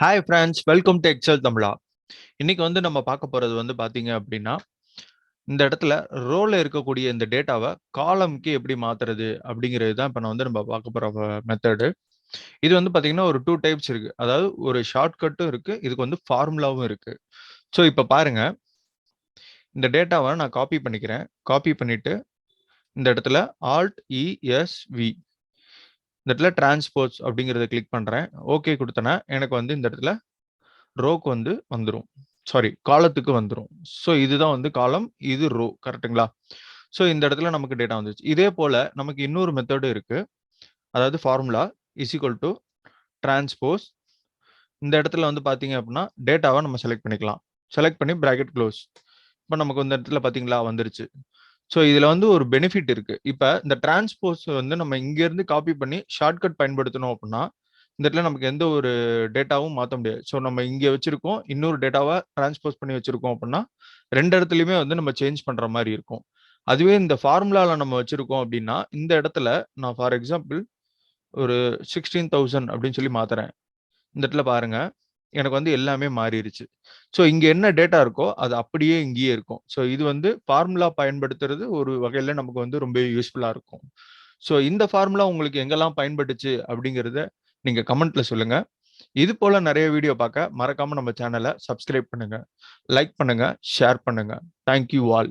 Hi friends, welcome to Excel தமிழா. இன்னைக்கு நம்ம பார்க்க போறது பார்த்தீங்க அப்படின்னா, இந்த இடத்துல ரோல இருக்கக்கூடிய இந்த டேட்டாவை காலம்க்கு எப்படி மாத்துறது அப்படிங்கிறது தான் இப்போ நம்ம பார்க்க போற மெத்தடு. இது பார்த்தீங்கன்னா ஒரு டூ டைப்ஸ் இருக்கு. அதாவது ஒரு ஷார்ட்கட்டும் இருக்கு, இதுக்கு ஃபார்முலாவும் இருக்கு. ஸோ இப்போ பாருங்க, இந்த டேட்டாவை நான் காப்பி பண்ணிக்கிறேன். காப்பி பண்ணிட்டு இந்த இடத்துல ஆல்ட் இஎஸ்வி இந்த இடத்துல டிரான்ஸ்போஸ் அப்படிங்கிறத கிளிக் பண்றேன். ஓகே கொடுத்தனா எனக்கு இந்த இடத்துல ரோக்கு வந்துரும். சாரி, காலத்துக்கு வந்துரும். ஸோ இதுதான் காலம், இது ரோ. கரெக்ட்டுங்களா? ஸோ இந்த இடத்துல நமக்கு டேட்டா வந்துச்சு. இதே போல நமக்கு இன்னொரு மெத்தடும் இருக்கு. அதாவது formula is equal to transpose. இந்த இடத்துல பார்த்தீங்க அப்படின்னா டேட்டாவை நம்ம செலக்ட் பண்ணிக்கலாம். செலக்ட் பண்ணி பிராக்கெட் க்ளோஸ். இப்போ நமக்கு இந்த இடத்துல பார்த்தீங்களா வந்துருச்சு. ஸோ இதுல ஒரு பெனிஃபிட் இருக்கு. இப்போ இந்த டிரான்ஸ்போஸ் நம்ம இங்க இருந்து காப்பி பண்ணி ஷார்ட்கட் பயன்படுத்தணும் அப்படின்னா இந்த இடத்துல நமக்கு எந்த ஒரு டேட்டாவும் மாற்ற முடியாது. ஸோ நம்ம இங்கே வச்சிருக்கோம், இன்னொரு டேட்டாவை டிரான்ஸ்போஸ் பண்ணி வச்சிருக்கோம் அப்படின்னா ரெண்டு இடத்துலையுமே நம்ம சேஞ்ச் பண்ற மாதிரி இருக்கும். அதுவே இந்த ஃபார்முலால நம்ம வச்சிருக்கோம் அப்படின்னா இந்த இடத்துல நான் ஃபார் எக்ஸாம்பிள் ஒரு 16,000 அப்படின்னு சொல்லி மாத்துறேன். இந்த இடத்துல பாருங்க, எனக்கு எல்லாமே மாறிடுச்சு. ஸோ இங்க என்ன டேட்டா இருக்கோ அது அப்படியே இங்கேயே இருக்கும். ஸோ இது ஃபார்முலா பயன்படுத்துறது ஒரு வகையில நமக்கு ரொம்ப யூஸ்ஃபுல்லா இருக்கும். ஸோ இந்த ஃபார்முலா உங்களுக்கு எங்கெல்லாம் பயன்பட்டுச்சு அப்படிங்கிறத நீங்க கமெண்ட்ல சொல்லுங்க. இது போல நிறைய வீடியோ பார்க்க மறக்காம நம்ம சேனலை சப்ஸ்கிரைப் பண்ணுங்க, லைக் பண்ணுங்க, ஷேர் பண்ணுங்க. Thank you all.